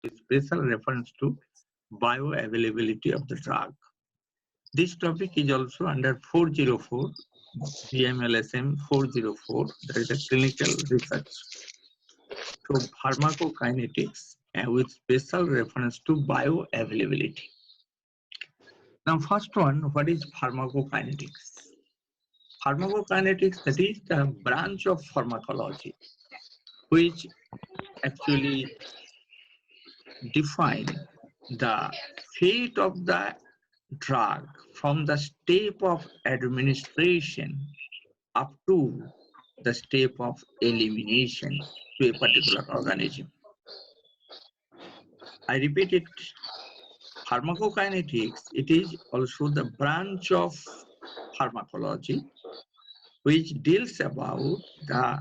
with special reference to bioavailability of the drug. This topic is also under 404, BMLSM404, that is a clinical research. So pharmacokinetics with special reference to bioavailability. Now first one, what is pharmacokinetics? Pharmacokinetics, that is the branch of pharmacology which actually define the fate of the drug from the step of administration up to the step of elimination to a particular organism. I repeat it, pharmacokinetics, it is also the branch of pharmacology which deals about the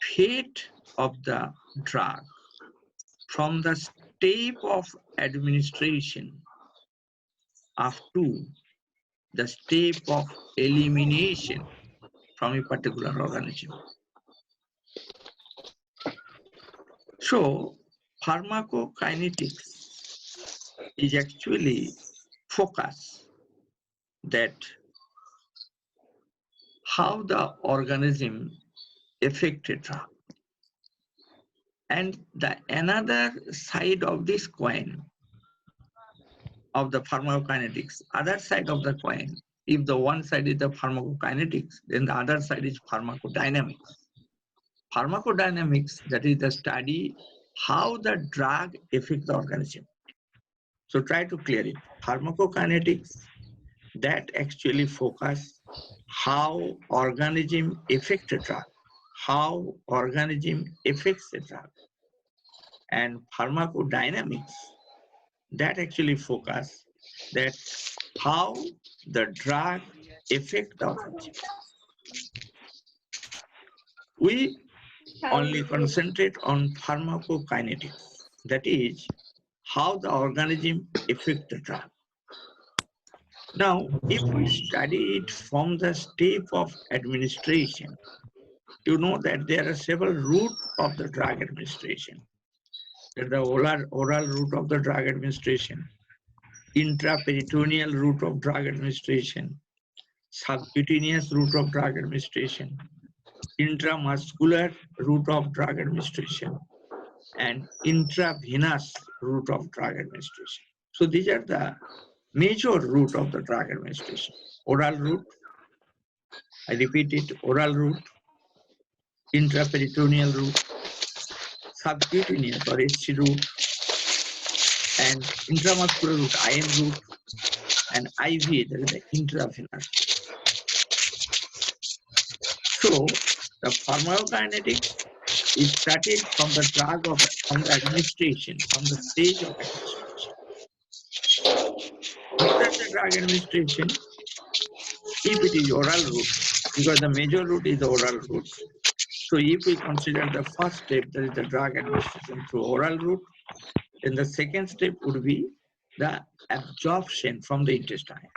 fate of the drug from the step of administration up to the step of elimination from a particular organism. So pharmacokinetics is actually focus that how the organism affected drug. And the another side of this coin of the pharmacokinetics, other side of the coin, if the one side is the pharmacokinetics, then the other side is pharmacodynamics. Pharmacodynamics, that is the study how the drug affects the organism. So try to clear it. Pharmacokinetics, that actually focus how organism affects the drug, how organism affects the drug. And pharmacodynamics, that actually focus that how the drug affects the organism. We only concentrate on pharmacokinetics, that is how the organism affects the drug. Now, if we study it from the step of administration, you know that there are several routes of the drug administration. There is the oral route of the drug administration, intraperitoneal route of drug administration, subcutaneous route of drug administration, intramuscular route of drug administration, and intravenous route of drug administration. So these are the major route of the drug administration. Oral route, I repeat it, oral route, intraperitoneal route, subcutaneous or SC route, and intramuscular route, IM route, and IV, that is the intravenous. So the pharmacokinetics is studied from the drug of from the administration, from the stage of administration. After the drug administration, if it is oral route, because the major route is the oral route. So if we consider the first step, that is the drug administration through oral route, then the second step would be the absorption from the intestine.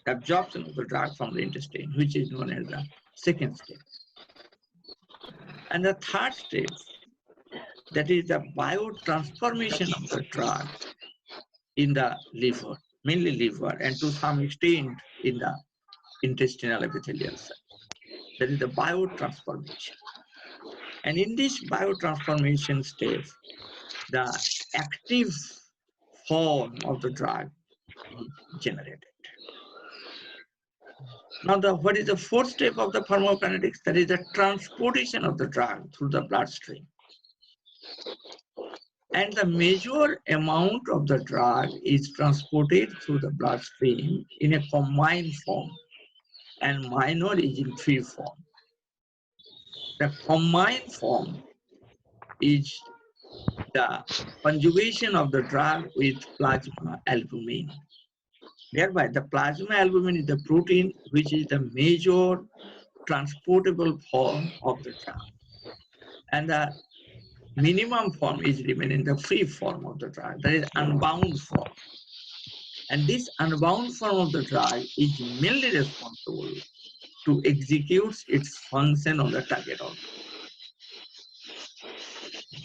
Absorption of the drug from the intestine, which is known as the second step. And the third step, that is the biotransformation of the drug in the liver, mainly liver, and to some extent in the intestinal epithelial cell. That is the biotransformation. And in this biotransformation stage, the active form of the drug is generated. Now, what is the fourth step of the pharmacokinetics? That is the transportation of the drug through the bloodstream. And the major amount of the drug is transported through the bloodstream in a combined form, and minor is in free form. The combined form is the conjugation of the drug with plasma albumin. Thereby, the plasma albumin is the protein which is the major transportable form of the drug. And the minimum form is remaining the free form of the drug, that is unbound form. And this unbound form of the drug is mainly responsible to execute its function on the target organ.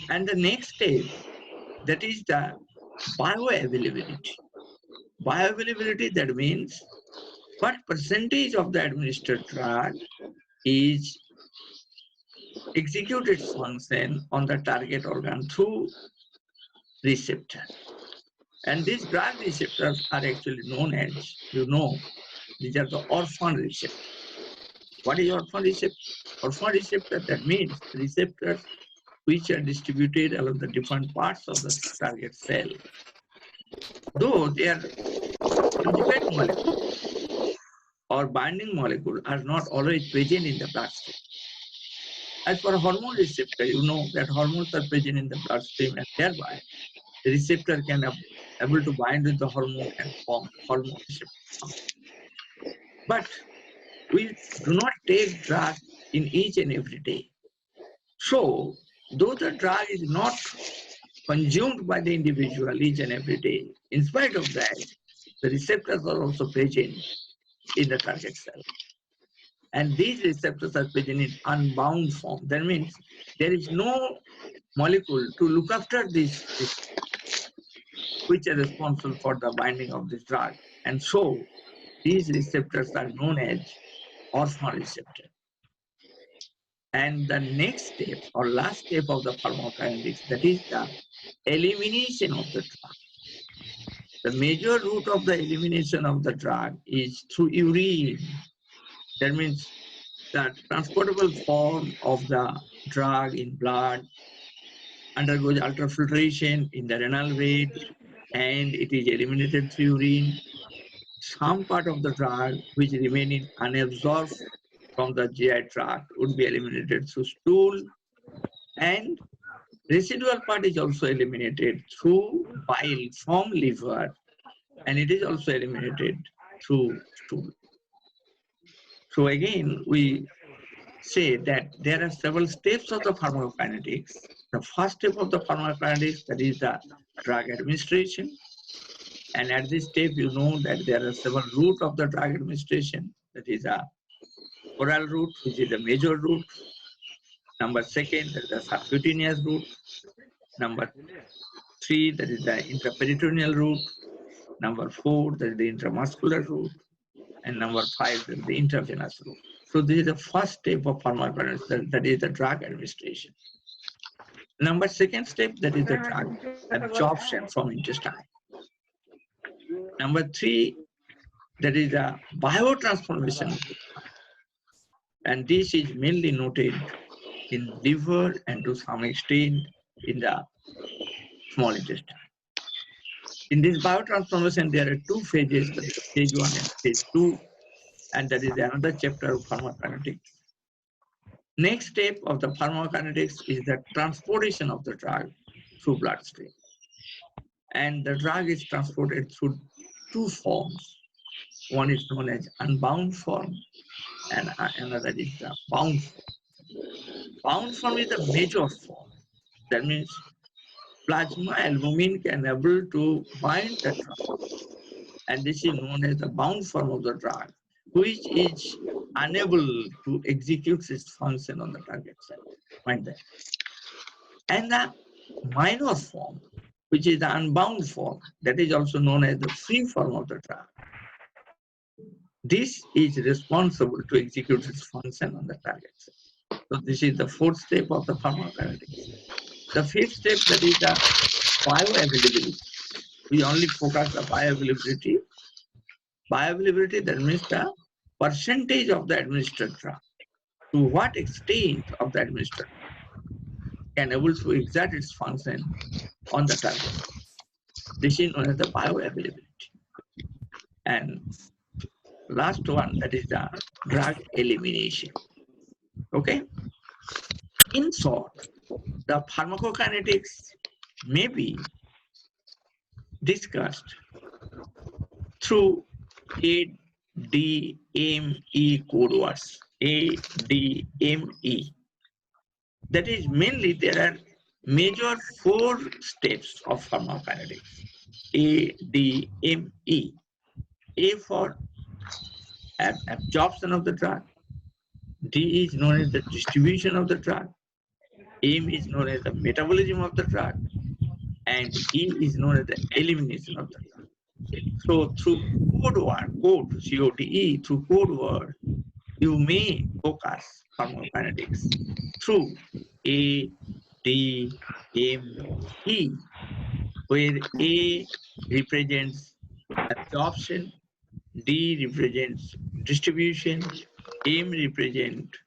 And the next step, that is the bioavailability. Bioavailability, that means what percentage of the administered drug is execute its function on the target organ through receptor. And these drug receptors are actually known as, these are the orphan receptors. What is orphan receptor? Orphan receptor, that means receptors which are distributed along the different parts of the target cell. Though their conjugate molecule or binding molecule are not always present in the bloodstream. As for hormone receptor, you know that hormones are present in the bloodstream, and thereby the receptor can be able to bind with the hormone and form hormone receptor function. But we do not take drug in each and every day. So, though the drug is not consumed by the individual each and every day, in spite of that, the receptors are also present in the target cell. And these receptors are present in unbound form. That means there is no molecule to look after these which are responsible for the binding of this drug. And so these receptors are known as orphan receptor. And the next step or last step of the pharmacokinetics, that is the elimination of the drug. The major route of the elimination of the drug is through urine. That means the transportable form of the drug in blood undergoes ultrafiltration in the renal bed, and it is eliminated through urine. Some part of the drug which remaining unabsorbed from the GI tract would be eliminated through stool, and residual part is also eliminated through bile from liver, and it is also eliminated through stool. So again, we say that there are several steps of the pharmacokinetics. The first step of the pharmacokinetics, that is the drug administration. And at this step, you know that there are several routes of the drug administration. That is a oral route, which is the major route. Number second, that is the subcutaneous route. Number 3, that is the intraperitoneal route. Number 4, that is the intramuscular route. And number 5, that is the intravenous route. So this is the first step of pharmacokinetics, that is the drug administration. Number second step, that is the drug absorption from intestine. Number 3, that is the biotransformation. And this is mainly noted in liver and to some extent in the small intestine. In this biotransformation, there are 2 phases, stage 1 and stage 2, and that is another chapter of pharmacokinetics. Next step of the pharmacokinetics is the transportation of the drug through bloodstream. And the drug is transported through 2 forms. One is known as unbound form, and another is the bound form. Bound form is the major form. That means plasma albumin can able to bind the drug, and this is known as the bound form of the drug, which is unable to execute its function on the target cell. Mind that. And the minor form, which is the unbound form, that is also known as the free form of the drug. This is responsible to execute its function on the target cell. So this is the 4th step of the pharmacokinetics. The 5th step, that is the bioavailability. We only focus on bioavailability. Bioavailability, that means the percentage of the administered drug. To what extent of the administered drug can able to exert its function on the target. This is known as the bioavailability. And last one, that is the drug elimination. Okay? In short, the pharmacokinetics may be discussed through ADME code words. ADME. That is mainly there are major 4 steps of pharmacokinetics. ADME. A for absorption of the drug. D is known as the distribution of the drug. M is known as the metabolism of the drug. and E is known as the elimination of the drug. So through CODE, through code word, you may focus pharmacokinetics through A, D, M, E, where A represents absorption, D represents distribution, M represents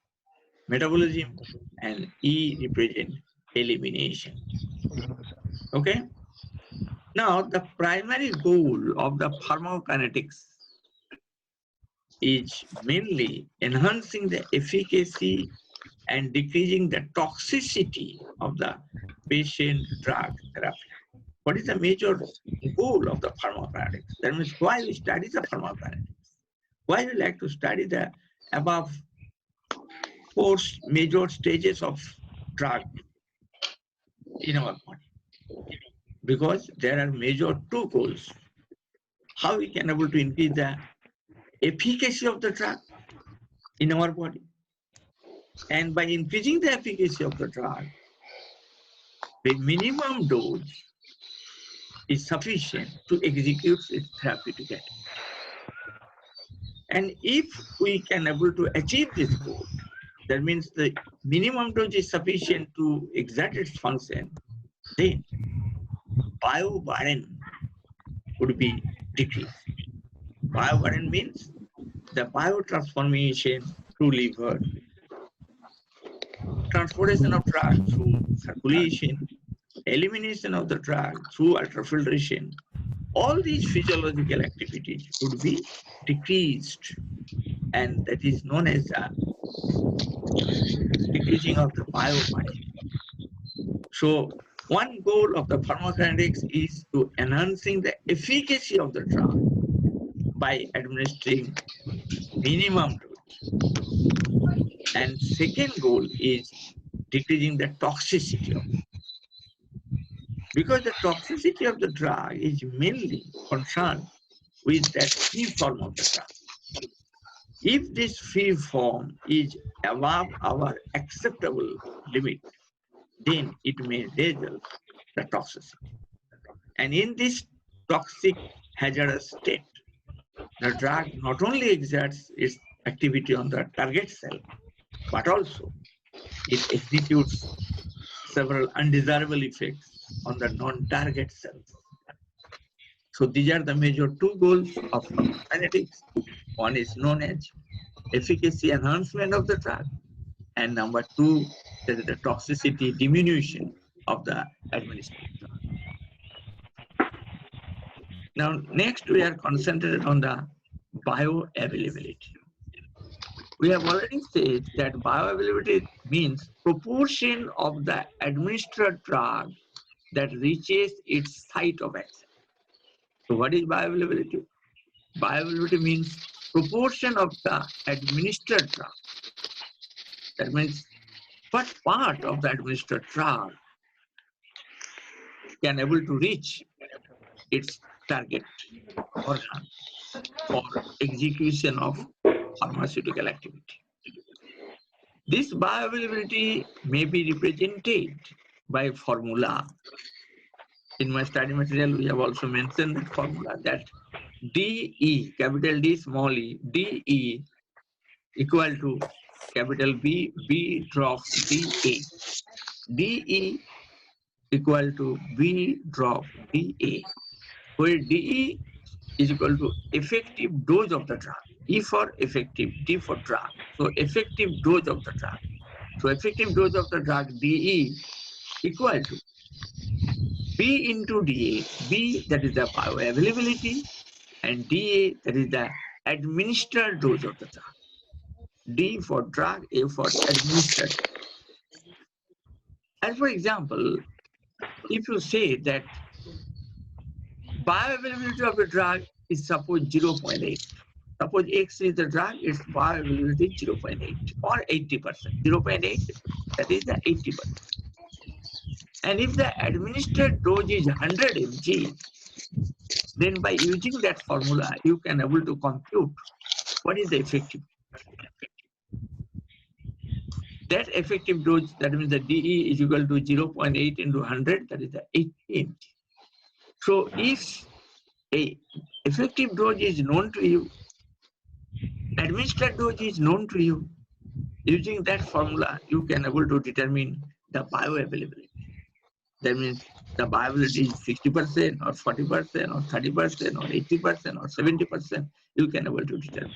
metabolism, and E represents elimination. Okay? Now, the primary goal of the pharmacokinetics is mainly enhancing the efficacy and decreasing the toxicity of the patient drug therapy. What is the major goal of the pharmacokinetics? That means why we study the pharmacokinetics? Why we like to study the above four major stages of drug in our body? Because there are major two goals. How we can able to increase the efficacy of the drug in our body. And by increasing the efficacy of the drug, the minimum dose is sufficient to execute its therapeutic activity. And if we can able to achieve this goal, that means the minimum dose is sufficient to exert its function, then bioburden would be decreased. Bioburden means the biotransformation through liver, transportation of drug through circulation, elimination of the drug through ultrafiltration. All these physiological activities would be decreased, and that is known as the decreasing of the bioburden. So one goal of the pharmacokinetics is to enhancing the efficacy of the drug by administering minimum dose. And second goal is decreasing the toxicity of it. Because the toxicity of the drug is mainly concerned with that free form of the drug. If this free form is above our acceptable limit, then it may result the toxicity. And in this toxic hazardous state, the drug not only exerts its activity on the target cell, but also it executes several undesirable effects on the non-target cells. So these are the major two goals of pharmacokinetics. One is known as efficacy enhancement of the drug, and number two, that is the toxicity diminution of the administered drug. Now, next we are concentrated on the bioavailability. We have already said that bioavailability means proportion of the administered drug that reaches its site of action. So what is bioavailability? Bioavailability means proportion of the administered drug. That means what part of the administered drug can able to reach its target organ for execution of pharmaceutical activity. This bioavailability may be represented by formula. In my study material, we have also mentioned that formula, that DE, capital D, small e, DE equal to capital B, B drop DA. DE equal to B drop DA, where DE is equal to effective dose of the drug. E for effective, D for drug. So effective dose of the drug. So effective dose of the drug DE equal to B into DA. B, that is the bioavailability, and DA, that is the administered dose of the drug. D for drug, A for administered. And for example, if you say that bioavailability of the drug is suppose 0.8. Suppose X is the drug, its bioavailability 0.8 or 80%. 0.8, that is the 80%. And if the administered dose is 100 mg, then by using that formula, you can able to compute what is the effective. that effective dose, that means the DE is equal to 0.8 into 100, that is the 80 mg. So if a effective dose is known to you, administered dose is known to you, using that formula, you can able to determine the bioavailability. That means the bioavailability is 60% or 40% or 30% or 80% or 70%, you can able to determine.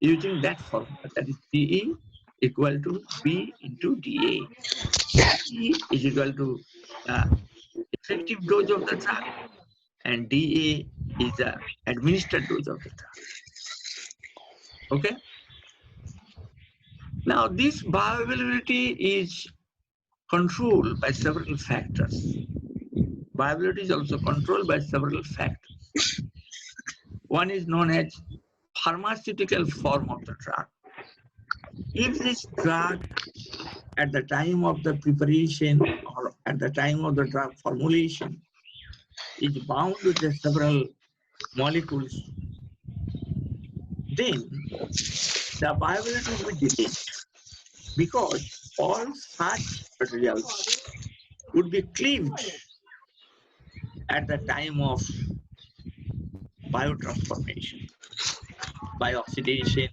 Using that formula, that is DE equal to B into DA. E is equal to the effective dose of the drug and DA is the administered dose of the drug. Okay? Now this bioavailability is controlled by several factors. Bioavailability is also controlled by several factors. One is known as pharmaceutical form of the drug. If this drug at the time of the preparation or at the time of the drug formulation is bound with the several molecules, then the bioavailability will be delayed because all such materials would be cleaved at the time of biotransformation, by oxidation,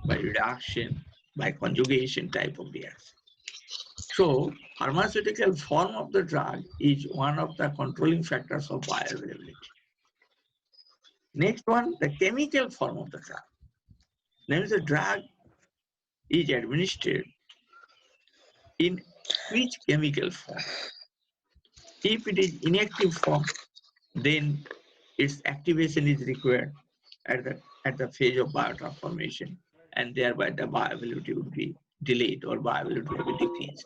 by reduction, by conjugation type of reaction. So, pharmaceutical form of the drug is one of the controlling factors of bioavailability. Next one, the chemical form of the drug. That means the drug is administered in which chemical form. If it is inactive form, then its activation is required at the phase of biotransformation, and thereby the bioavailability would be delayed or bioavailability would be decreased.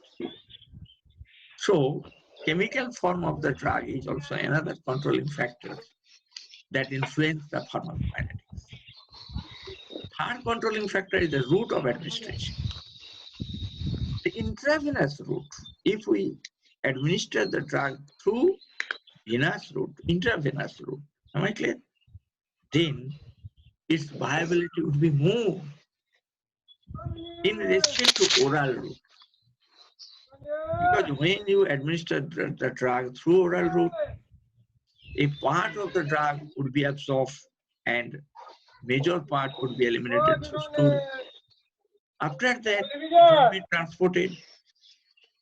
So, chemical form of the drug is also another controlling factor that influence the pharmacokinetics. Third controlling factor is the route of administration. The intravenous route, if we administer the drug through venous route, intravenous route, am I clear? Then its viability would be more in respect to oral route. Because when you administer the drug through oral route, a part of the drug would be absorbed and major part would be eliminated through stool. After that, it will be transported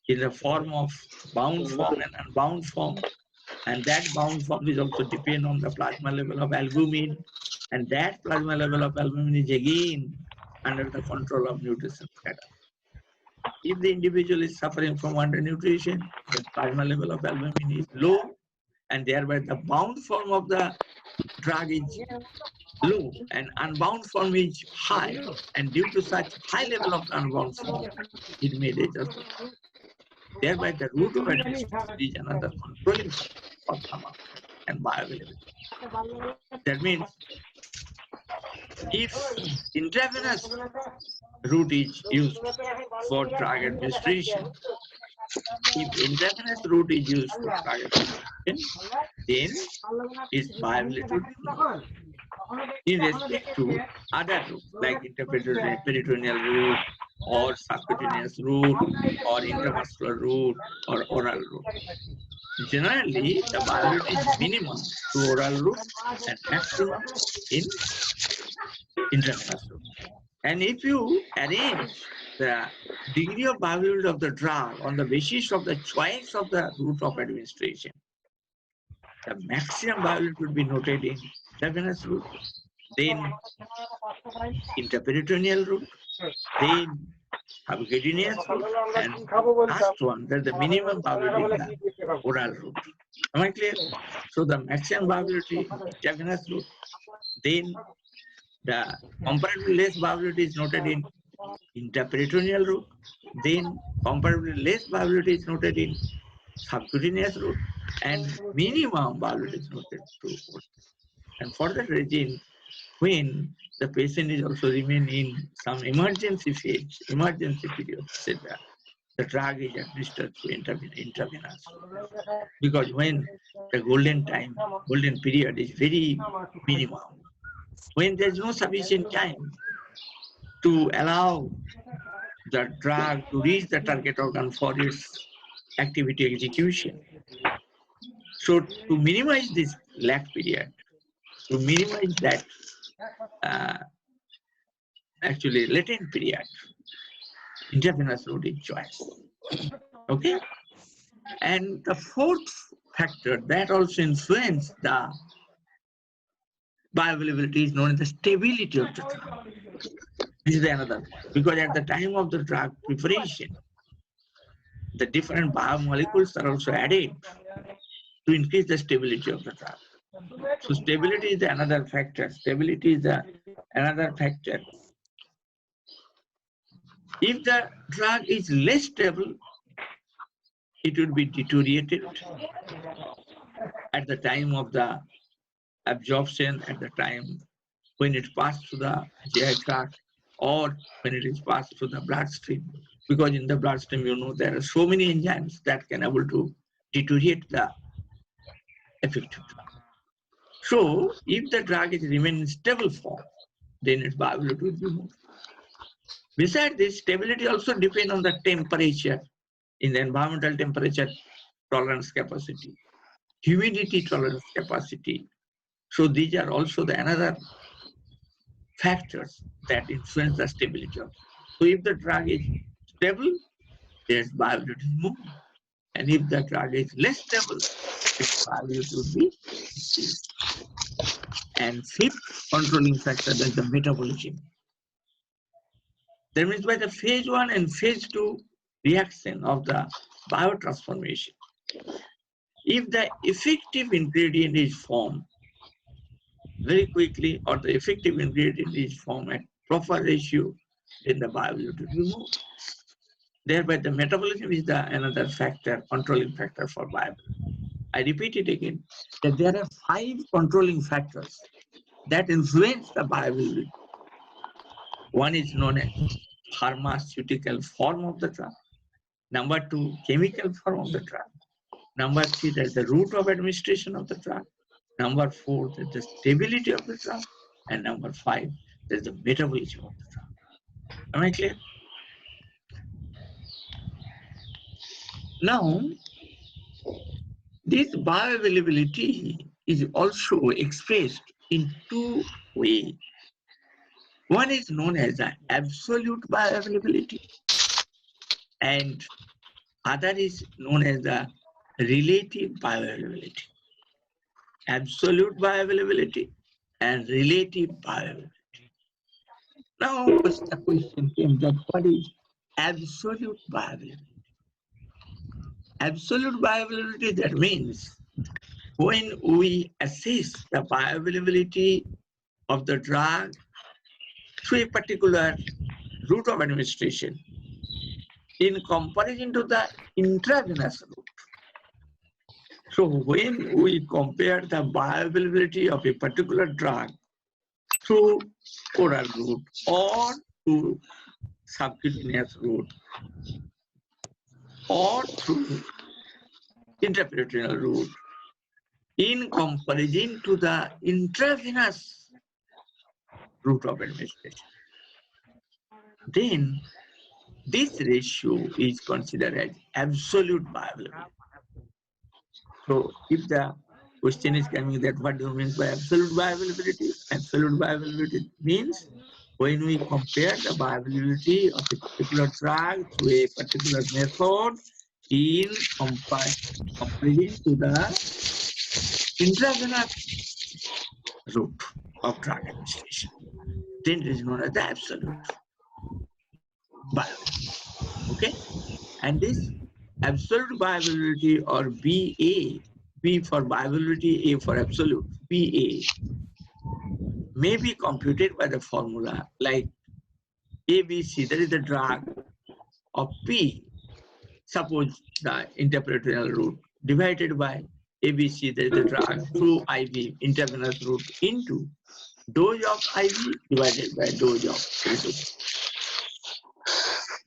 in the form of bound form and unbound form. And that bound form is also depend on the plasma level of albumin. And that plasma level of albumin is again under the control of nutrition status. If the individual is suffering from undernutrition, the plasma level of albumin is low, and thereby the bound form of the drug is low and unbound form is high. And due to such high level of unbound form, it may adjust. Thereby the route of administration is another controlling factor for pharma and bioavailability. That means if intravenous route is used for drug administration, if intravenous route is used for drug administration, then its bioavailability would be more. In respect to other routes like peritoneal route or subcutaneous route or intramuscular route or oral route. Generally, the bioavailability is minimum to oral route and maximum in intravenous route. And if you arrange the degree of bioavailability of the drug on the basis of the choice of the route of administration, the maximum bioavailability would be noted in intravenous route, then interperitoneal route, then subcutaneous route, and last one, that the minimum bioavailability is the oral route. Am I clear? So the maximum bioavailability intravenous route, then the comparatively less bioavailability is noted in interperitoneal route, then comparatively less bioavailability is noted in subcutaneous route, and minimum bioavailability is noted to oral. And for that reason, when the patient is also remain in some emergency phase, emergency period, etc., the drug is administered through intravenous. Because when the golden period is very minimum, when there is no sufficient time to allow the drug to reach the target organ for its activity execution. So to minimize this lag period, to minimize that uh, actually latent period, intravenous route is choice. Okay? And the fourth factor that also influences the bioavailability is known as the stability of the drug. This is another, because at the time of the drug preparation, the different biomolecules are also added to increase the stability of the drug. So stability is another factor. Stability is another factor. If the drug is less stable, it will be deteriorated at the time of the absorption, at the time when it passed through the GI tract, or when it is passed through the bloodstream. Because in the bloodstream, you know, there are so many enzymes that can able to deteriorate the effective drug. So if the drug is remain in stable form, then its bioavailability will be more. Besides this, stability also depends on the temperature, in the environmental temperature tolerance capacity, humidity tolerance capacity. So these are also the another factors that influence the stability of. So if the drug is stable, its bioavailability is more. And if the drug is less stable, its bioavailability would be decreased. And fifth controlling factor is the metabolism. That means by the phase 1 and phase 2 reaction of the biotransformation, if the effective ingredient is formed very quickly, or the effective ingredient is formed at proper ratio, then the bioavailability will be more. Thereby the metabolism is the another factor, controlling factor for bioavailability. I repeat it again, that there are 5 controlling factors that influence the bioavailability. One is known as pharmaceutical form of the drug. Number 2, chemical form of the drug. Number 3, there's the route of administration of the drug. Number 4, there's the stability of the drug. And number 5, there's the metabolism of the drug. Am I clear? Now, this bioavailability is also expressed in 2 ways. One is known as the absolute bioavailability, and other is known as the relative bioavailability. Absolute bioavailability and relative bioavailability. Now, the question came that what is absolute bioavailability? Absolute bioavailability, that means when we assess the bioavailability of the drug through a particular route of administration in comparison to the intravenous route. So when we compare the bioavailability of a particular drug through oral route or through subcutaneous route or through intraperitoneal route in comparison to the intravenous route of administration, then this ratio is considered as absolute bioavailability. So if the question is coming that what do you mean by absolute bioavailability? Absolute bioavailability means when we compare the bioavailability of a particular drug through a particular method in comparison to the intravenous route of drug administration, then it is known as the absolute bioavailability. Okay? And this absolute bioavailability, or BA, B for bioavailability, A for absolute, BA, may be computed by the formula like ABC, that is the drug, of P, suppose the interperitoneal route, divided by ABC, that is the drug, through IV, intravenous route, into dose of IV divided by dose of A2.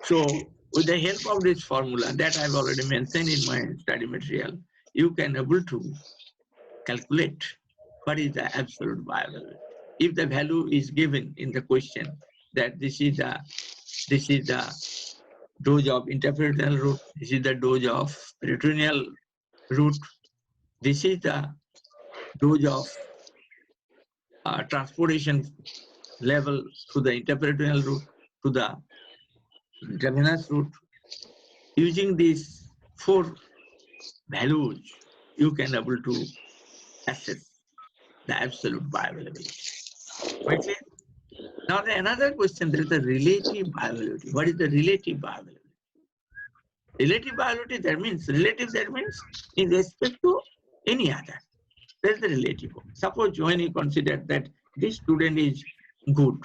So with the help of this formula that I've already mentioned in my study material, you can able to calculate what is the absolute bioavailability. If the value is given in the question that this is the dose of interperitoneal route. This is the dose of peritoneal route. This is the dose of transportation level through the interperitoneal route to the intravenous route. Using these four values, you can able to assess the absolute bioavailability. Okay? Now, another question, there is the relative bioavailability. What is the relative bioavailability? Relative bioavailability, that means in respect to any other. That's the relative. Suppose when you consider that this student is good,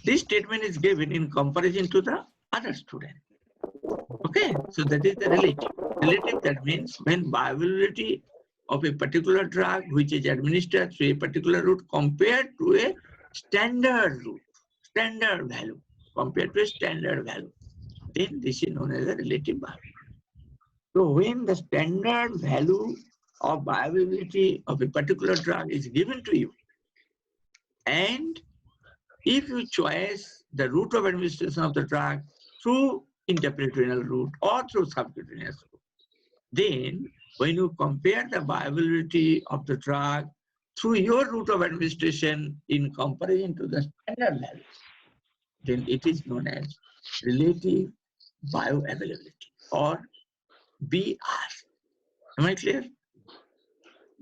this statement is given in comparison to the other student. Okay, so that is the relative. Relative, that means when bioavailability of a particular drug which is administered through a particular route compared to a standard route, standard value, compared to a standard value, then this is known as a relative bioavailability. So when the standard value of bioavailability of a particular drug is given to you, and if you choose the route of administration of the drug through interperitoneal route or through subcutaneous route, then when you compare the bioavailability of the drug through your route of administration in comparison to the standard value, then it is known as relative bioavailability or BR. Am I clear?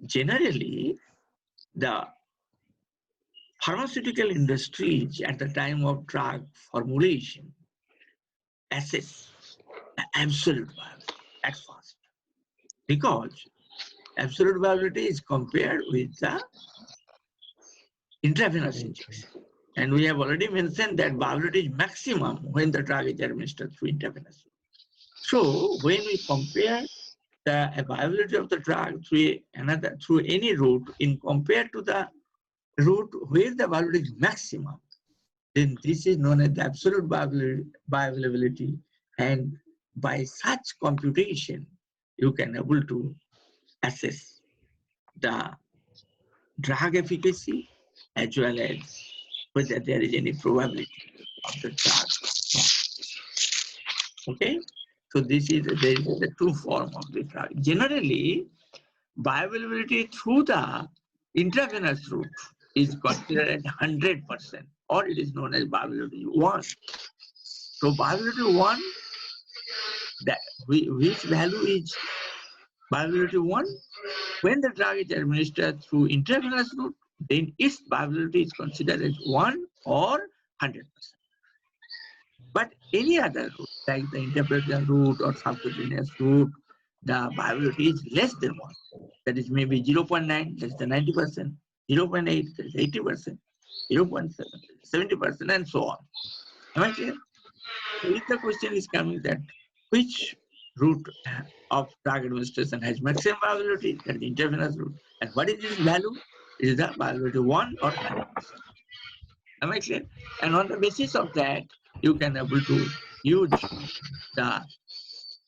Generally, the pharmaceutical industries at the time of drug formulation assess the absolute viability at first, because absolute viability is compared with the intravenous injection. And we have already mentioned that viability is maximum when the drug is administered through intravenous. So when we compare the viability of the drug through any route in compared to the route where the viability is maximum, then this is known as the absolute bioavailability. And by such computation, you can able to assess the drug efficacy as well as whether there is any probability of the drug. Okay, so there is the two form of the drug. Generally, bioavailability through the intravenous route is considered at 100%, or it is known as bioavailability 1. So bioavailability 1, that which value is bioavailability 1? When the drug is administered through intravenous route, then its bioavailability is considered as 1 or 100%. But any other route, like the interperitoneal route or subcutaneous route, the bioavailability is less than 1. That is maybe 0.9, that's the 90%, 0.8, that is 80%, 0.7, 70%, and so on. Am I clear? So if the question is coming that which route of drug administration has maximum bioavailability, that is intravenous route, and what is its value? Is the bioavailability 1 or 100%? Am I clear? And on the basis of that, you can able to use the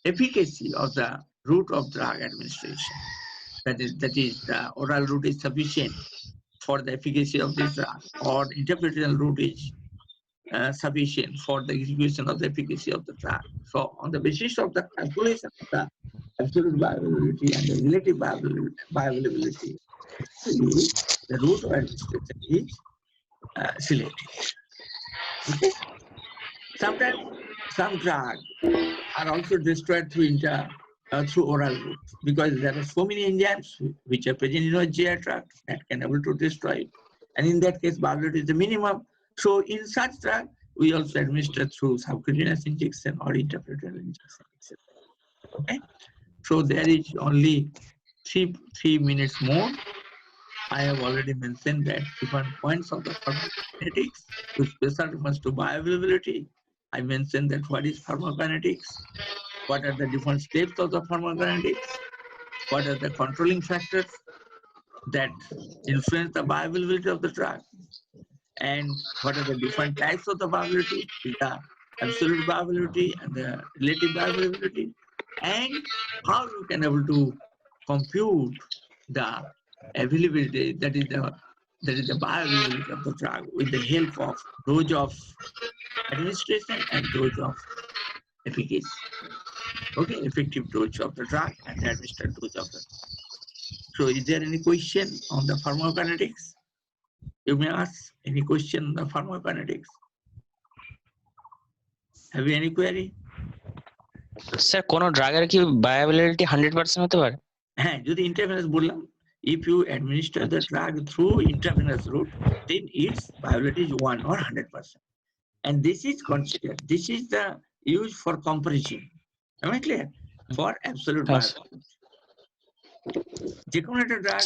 efficacy of the route of drug administration. That is the oral route is sufficient for the efficacy of this drug, or interperitoneal route is sufficient for the execution of the efficacy of the drug. So on the basis of the calculation of the absolute bioavailability and the relative bioavailability, the route of administration is selected. Okay? Sometimes some drugs are also destroyed through oral route, because there are so many enzymes which are present in our GI tract that can able to destroy it. And in that case, bioavailability is the minimum. So in such drug, we also administer through subcutaneous injection or interperitoneal injection, etc. Okay. So there is only three minutes more. I have already mentioned that different points of the pharmacokinetics with special reference to bioavailability. I mentioned that what is pharmacokinetics, what are the different steps of the pharmacokinetics, what are the controlling factors that influence the bioavailability of the drug, and what are the different types of the bioavailability, the absolute bioavailability and the relative bioavailability, and how you can able to compute the availability, that is the bioavailability of the drug with the help of dose of administration and dose of efficacy. Okay, effective dose of the drug and the administered dose of the. So is there any question on the pharmacokinetics? You may ask any question on the pharmacokinetics. Have you any query? Sir কোন ড্রাগের কি বায়োঅ্যাবিলিটি 100% হতে পারে? হ্যাঁ, যদি intravenous বললাম, if you administer the drug through intravenous route, then its viability is 1 or 100%. And this is considered, this is the use for comparison. Am I clear? For absolute viability. যে কোনো একটা drug,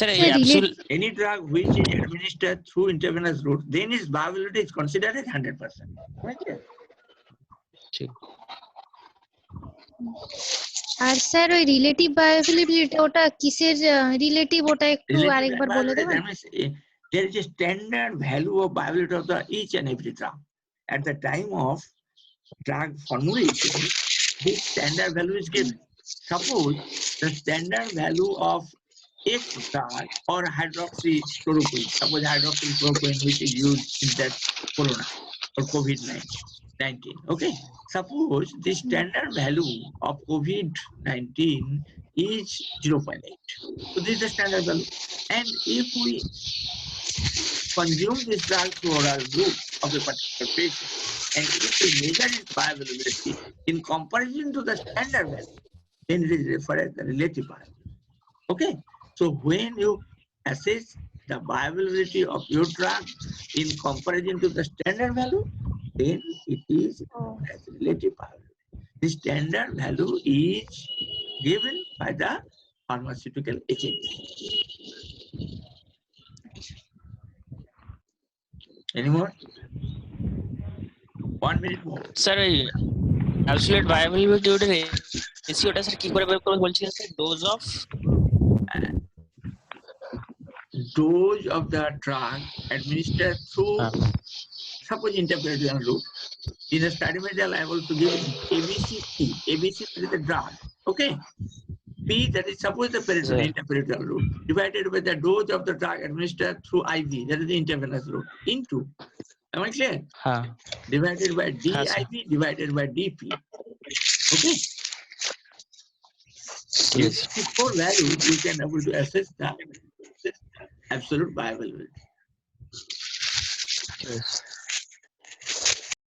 any drug which is administered through intravenous route, then its viability is considered as 100%. Am I clear? আর sir ওই relative bioavailability ওটা কিসের relative, ওটা একটু আরেকবার বলে দেবেন? There is a standard value of viability of the each and every drug. At the time of drug formulation, this standard value is given. Suppose the standard value of X drug or hydroxychloroquine, suppose hydroxychloroquine which is used in that corona or COVID-19, okay? Suppose the standard value of COVID-19 is 0.8. So this is the standard value. And if we consume this drug through oral route of a particular patient, and if we measure its bioavailability in comparison to the standard value, then it is referred as the relative viability. Okay? So when you assess the bioavailability of your drug in comparison to the standard value, then it is as relative viability. The standard value is given by the pharmaceutical agents. Any more? 1 minute more. Sir, absolute viability রেশিওটা sir কি করে বের করব বলছিলেন sir? Dose of the drug administered through suppose intraperitoneal route. In a study material, I will to give ABCP. ABC is the drug. Okay. P, that is suppose the peritoneal intraperitoneal route, divided by the dose of the drug administered through IV, that is the intravenous route, into. Am I clear? Divided by DIV divided by DP. Okay. Yes. These four values you can able to assess the absolute viability. Yes.